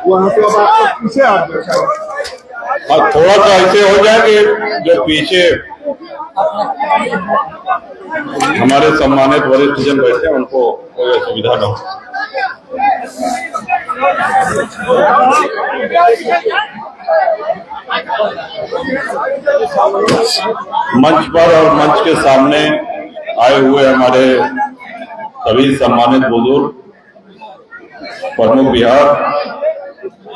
वहाँ पे अब आप पीछे आ गए। और थोड़ा सा ऐसे हो जाए कि जो पीछे हमारे सम्मानित वरिष्ठ जन बैठे हैं उनको कोई असुविधा न हो। मंच पर और मंच के सामने आए हुए हमारे सभी सम्मानित बुजुर्ग, प्रमुख बिहार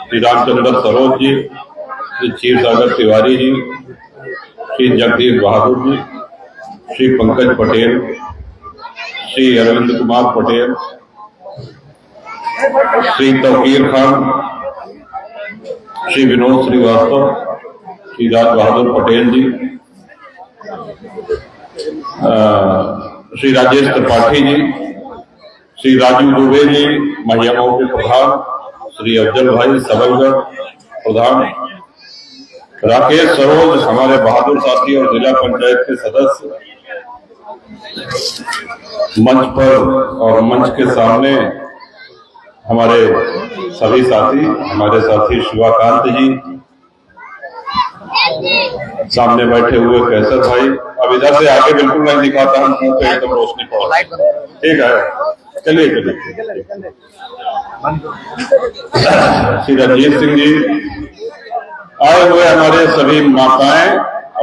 श्री रामचंद्र सरोज जी, श्री क्षीर सागर तिवारी जी, श्री जगदीश बहादुर जी, श्री पंकज पटेल, श्री अरविंद कुमार पटेल, श्री तौकीर खान, श्री विनोद श्रीवास्तव, श्री राज बहादुर पटेल जी, श्री राजेश त्रिपाठी जी, श्री राजू दुबे जी, महिलाओं के प्रधान, श्री अफजल भाई सबलगढ़ प्रधान, राकेश सरोज हमारे बहादुर साथी और जिला पंचायत के सदस्य, मंच पर और मंच के सामने हमारे सभी साथी, हमारे साथी शिवाकांत जी, सामने बैठे हुए कैसर भाई। अब इधर से आगे बिल्कुल नहीं दिखाता हूँ, मुंह पे एकदम रोशनी पड़ा। ठीक है, चलिए चलिए। श्री रंजीत सिंह जी, आए हुए हमारे सभी माताएं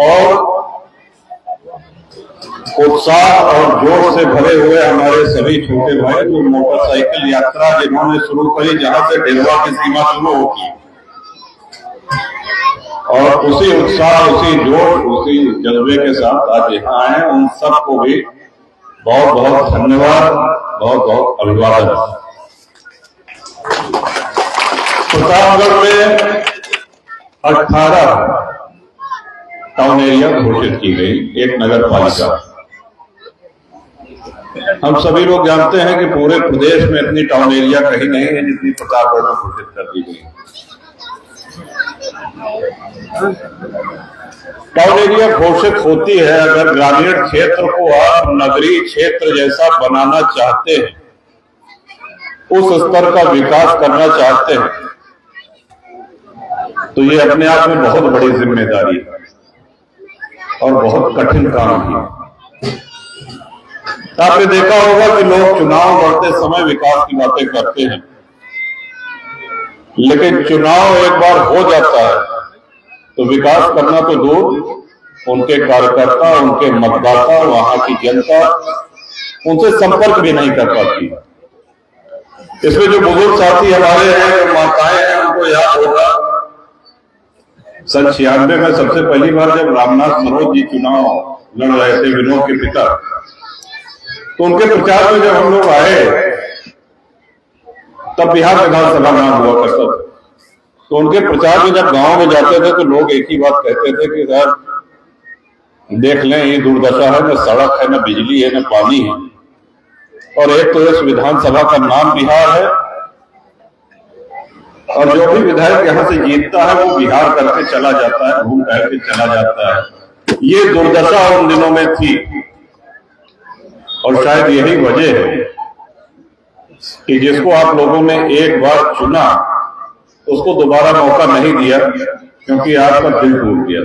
और उत्साह और जोश से भरे हुए हमारे सभी छोटे भाई, जो मोटरसाइकिल यात्रा जिन्होंने शुरू करी जहां से ढेलवा की सीमा शुरू होती, और उसी उत्साह, उसी जोश, उसी जज्बे के साथ आज यहाँ आए, उन सबको भी बहुत बहुत धन्यवाद, बहुत बहुत अभिवादन। प्रतापगढ़ में 18 टाउन एरिया घोषित की गई, एक नगर पालिका। हम सभी लोग जानते हैं कि पूरे प्रदेश में इतनी टाउन एरिया कहीं नहीं है जितनी प्रतापगढ़ में घोषित कर दी गई। टाउन एरिया घोषित होती है अगर ग्रामीण क्षेत्र को आप नगरीय क्षेत्र जैसा बनाना चाहते हैं, उस स्तर का विकास करना चाहते हैं, तो ये अपने आप में बहुत बड़ी जिम्मेदारी है और बहुत कठिन काम है। आपने देखा होगा कि लोग चुनाव लड़ते समय विकास की बातें करते हैं, लेकिन चुनाव एक बार हो जाता है तो विकास करना तो दूर, उनके कार्यकर्ता, उनके मतदाता, वहां की जनता उनसे संपर्क भी नहीं कर पाती। इसमें जो बुजुर्ग साथी हमारे हैं, जो माताएं हैं, उनको याद होगा सन 96 में सबसे पहली बार जब रामनाथ सरोज जी चुनाव लड़ रहे थे, विनोद के पिता, तो उनके प्रचार में जब हम लोग आए तब बिहार विधानसभा नाम हुआ करता था। तो उनके प्रचार में जब गांव में जाते थे तो लोग एक ही बात कहते थे कि सर देख लें, ये दुर्दशा है, न सड़क है, न बिजली है, न पानी है, और एक तो इस विधानसभा का नाम बिहार है, और जो भी विधायक यहाँ से जीतता है वो बिहार करके चला जाता है, घूम टहल के चला जाता है। ये दुर्दशा उन दिनों में थी, और शायद यही वजह है कि जिसको आप लोगों ने एक बार चुना उसको दोबारा मौका नहीं दिया, क्योंकि आपका दिल टूट गया।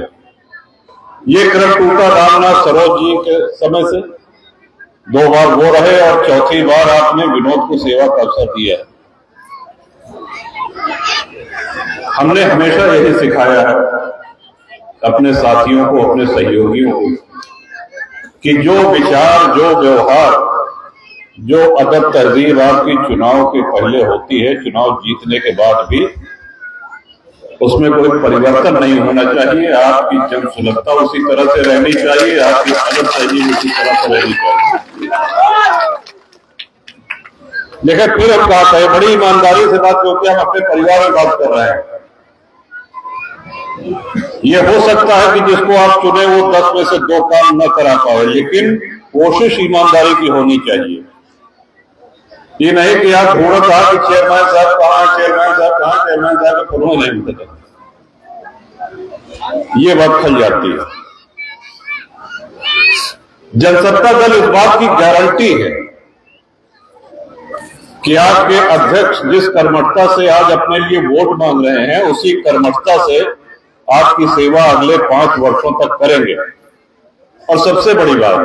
ये क्रम टूटा रामनाथ सरोज जी के समय से, 2 बार वो रहे और चौथी बार आपने विनोद को सेवा का अवसर दिया। हमने हमेशा यही सिखाया है अपने साथियों को, अपने सहयोगियों को, कि जो विचार, जो व्यवहार, जो अदब तहजीब आपकी चुनाव के पहले होती है, चुनाव जीतने के बाद भी उसमें कोई परिवर्तन नहीं होना चाहिए। आपकी जन सुलभता उसी तरह से रहनी चाहिए, आपकी अदब तहजीब उसी तरह से रहनी चाहिए। लेकिन फिर हम बात है, बड़ी ईमानदारी से बात, क्योंकि हम अपने परिवार में बात कर रहे हैं। ये हो सकता है कि जिसको आप चुने वो 10 में से 2 काम न करा पाए, लेकिन कोशिश ईमानदारी की होनी चाहिए। ये नहीं कि आप ढूंढो कहा कि चेयरमैन साहब कहाँ, चेयरमैन साहब कहाँ, चेयरमैन साहब को फोन नहीं मिलता, ये बात फैल जाती है। जनसत्ता दल इस बात की गारंटी है कि आपके अध्यक्ष जिस कर्मठता से आज अपने लिए वोट मांग रहे हैं, उसी कर्मठता से आपकी सेवा अगले 5 वर्षों तक करेंगे। और सबसे बड़ी बात,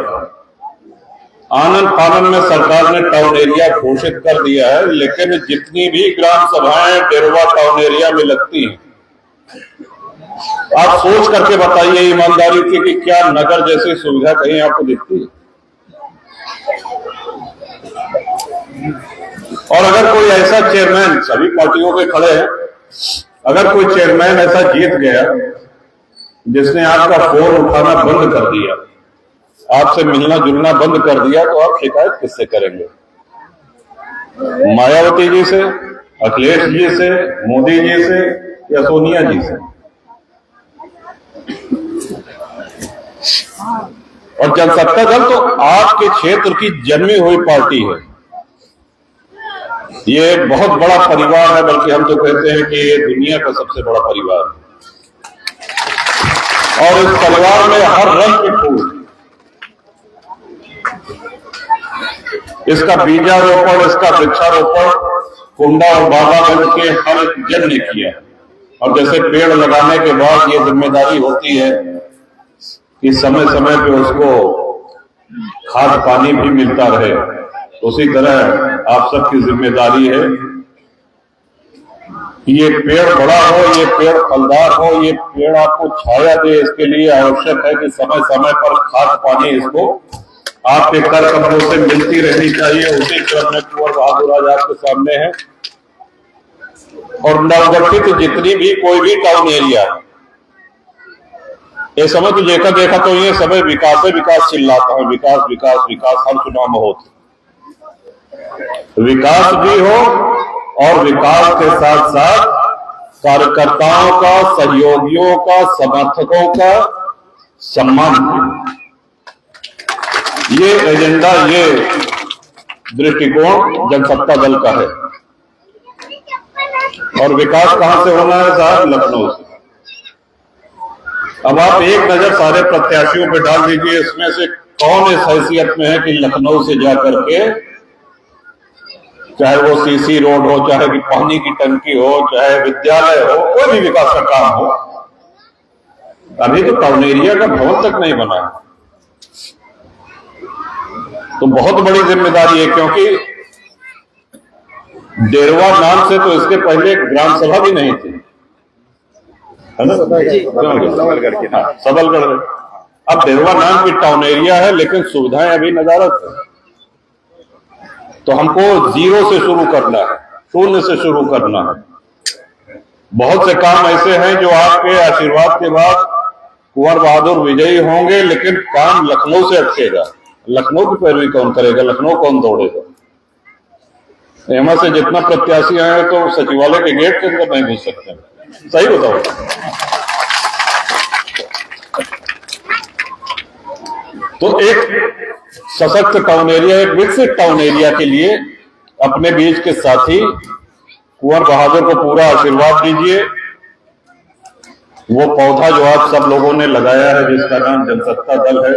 आनन फानन में सरकार ने टाउन एरिया घोषित कर दिया है, लेकिन जितनी भी ग्राम सभाएं डेरवा टाउन एरिया में लगती हैं, आप सोच करके बताइए ईमानदारी से कि क्या नगर जैसी सुविधा कहीं आपको दिखती है? और अगर कोई ऐसा चेयरमैन, सभी पार्टियों के खड़े हैं, अगर कोई चेयरमैन ऐसा जीत गया जिसने आपका फोन उठाना बंद कर दिया, आपसे मिलना जुलना बंद कर दिया, तो आप शिकायत किससे करेंगे? मायावती जी से, अखिलेश जी से, मोदी जी से या सोनिया जी से? और जनसत्ता दल तो आपके क्षेत्र की जन्मी हुई पार्टी है। ये बहुत बड़ा परिवार है, बल्कि हम तो कहते हैं कि ये दुनिया का सबसे बड़ा परिवार है। और इस परिवार में हर रंग के फूल, इसका बीजारोपण, इसका वृक्षारोपण कुंडा और बाबागंज के हर जन ने किया। और जैसे पेड़ लगाने के बाद ये जिम्मेदारी होती है कि समय समय पे उसको खाद पानी भी मिलता रहे, उसी तरह आप सबकी जिम्मेदारी है कि ये पेड़ बड़ा हो, ये पेड़ फलदार हो, ये पेड़ आपको छाया दे। इसके लिए आवश्यक है कि समय समय पर खाद पानी इसको आपके कर कमरों से मिलती रहनी चाहिए। उसी क्रम में कुंवर बहादुर आज आपके सामने है। और नवगठित जितनी भी कोई भी टाउन एरिया है, ये समय तो देखा तो ये समय विकास है, विकास चिल्लाता है, विकास विकास विकास हर चुनाव में होता। विकास भी हो और विकास के साथ साथ कार्यकर्ताओं का, सहयोगियों का, समर्थकों का सम्मान भी। ये एजेंडा, ये दृष्टिकोण जनसत्ता दल का है। और विकास कहां से होना है साहब? लखनऊ से। अब आप एक नजर सारे प्रत्याशियों पे डाल दीजिए, इसमें से कौन इस हैसियत में है कि लखनऊ से जाकर के, चाहे वो सीसी रोड हो, चाहे कि पानी की टंकी हो, चाहे विद्यालय हो, कोई भी विकास का काम हो, अभी तो टाउन एरिया का भवन तक नहीं बना है। तो बहुत बड़ी जिम्मेदारी है, क्योंकि डेरवा नाम से तो इसके पहले ग्राम सभा भी नहीं थी, है ना? सबलगढ़ में। अब डेरवा नाम की टाउन एरिया है, लेकिन सुविधाएं अभी नदारद है। तो हमको जीरो से शुरू करना है, शून्य से शुरू करना है। बहुत से काम ऐसे हैं जो आपके आशीर्वाद के बाद कुंवर बहादुर विजयी होंगे, लेकिन काम लखनऊ से अटकेगा। लखनऊ की पैरवी कौन करेगा? लखनऊ कौन दौड़ेगा? एमा से जितना प्रत्याशी आए तो सचिवालय के गेट के अंदर नहीं घुस सकते। सही बताओ। तो एक सशक्त टाउन एरिया, एक विकसित टाउन एरिया के लिए अपने बीच के साथी कुंवर बहादुर को पूरा आशीर्वाद दीजिए। वो पौधा जो आप सब लोगों ने लगाया है, जिसका नाम जनसत्ता दल है,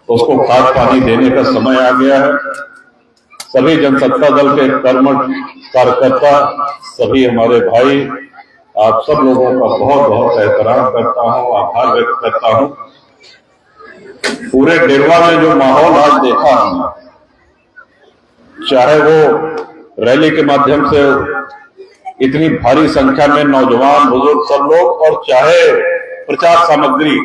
उसको खाद पानी देने का समय आ गया है। सभी जनसत्ता दल के कर्मठ कार्यकर्ता, सभी हमारे भाई, आप सब लोगों का बहुत बहुत एहतराम करता हूं, आभार व्यक्त करता हूं। पूरे डेरवा में जो माहौल आज देखा हमने, चाहे वो रैली के माध्यम से इतनी भारी संख्या में नौजवान, बुजुर्ग सब लोग, और चाहे प्रचार सामग्री,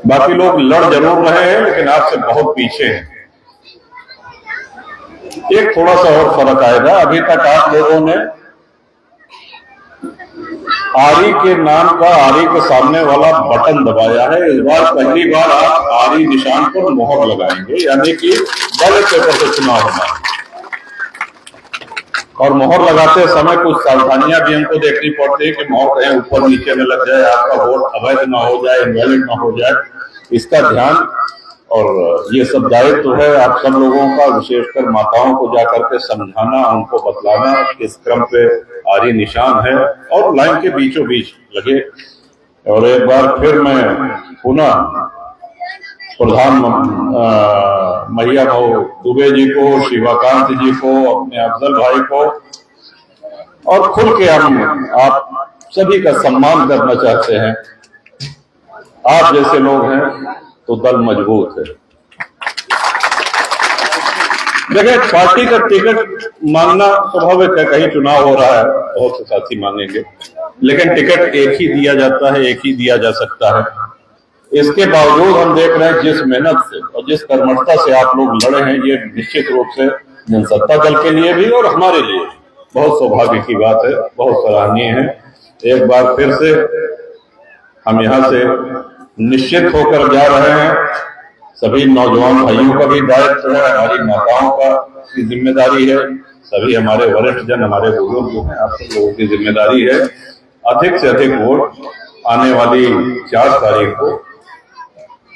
बाकी लोग लड़ जरूर रहे हैं लेकिन आपसे बहुत पीछे हैं। एक थोड़ा सा और फर्क आएगा। अभी तक आप लोगों ने आरी के नाम का, आरी के सामने वाला बटन दबाया है। इस बार पहली बार आप आरी निशान पर मोहर लगाएंगे, यानी कि बैलेट पेपर से चुनाव होना है। और मोहर लगाते समय कुछ सावधानियां भी हमको देखनी पड़ती है कि मोहर कहीं ऊपर नीचे न लग जाए, आपका वोट अवैध ना हो जाए, इनवैलिड ना हो जाए, इसका ध्यान। और ये सब दायित्व है आप सब लोगों का, विशेषकर माताओं को जाकर के समझाना, उनको बतलाना किस क्रम पे आरी निशान है, और लाइन के बीचों बीच लगे। और एक बार फिर मैं पुनः प्रधान मैया हो दुबे जी को, शिवाकांत जी को, अपने अफजल भाई को, और खुल के हम आप सभी का सम्मान करना चाहते हैं। आप जैसे लोग हैं तो दल मजबूत है। देखिए, पार्टी का टिकट मांगना स्वाभाविक है, कहीं चुनाव हो रहा है, बहुत से साथी मांगेंगे, लेकिन टिकट एक ही दिया जाता है, एक ही दिया जा सकता है। इसके बावजूद हम देख रहे हैं जिस मेहनत से और जिस कर्मठता से आप लोग लड़े हैं, ये निश्चित रूप से जनसत्ता दल के लिए भी और हमारे लिए बहुत सौभाग्य की बात है, बहुत सराहनीय है। एक बार फिर से हम यहाँ से निश्चित होकर जा रहे हैं। सभी नौजवान भाइयों का भी दायित्व है, हमारी माताओं का की जिम्मेदारी है, सभी हमारे वरिष्ठ जन, हमारे बुजुर्ग जो हैं, आप सब लोगों की जिम्मेदारी है अधिक से अधिक वोट आने वाली 4 तारीख को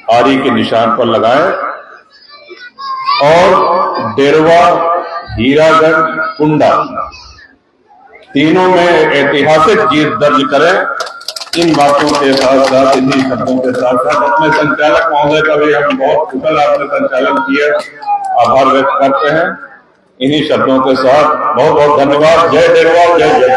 आरी के निशान पर लगाएं और डेरवा, हीरागंज, कुंडा तीनों में ऐतिहासिक जीत दर्ज करें। इन बातों के साथ साथ, इन्हीं शब्दों के साथ साथ अपने संचालक महोदय का भी हम बहुत कुशल आपने संचालन किया, आभार व्यक्त करते हैं। इन्हीं शब्दों के साथ बहुत बहुत धन्यवाद। जय डेरवा, जय जय।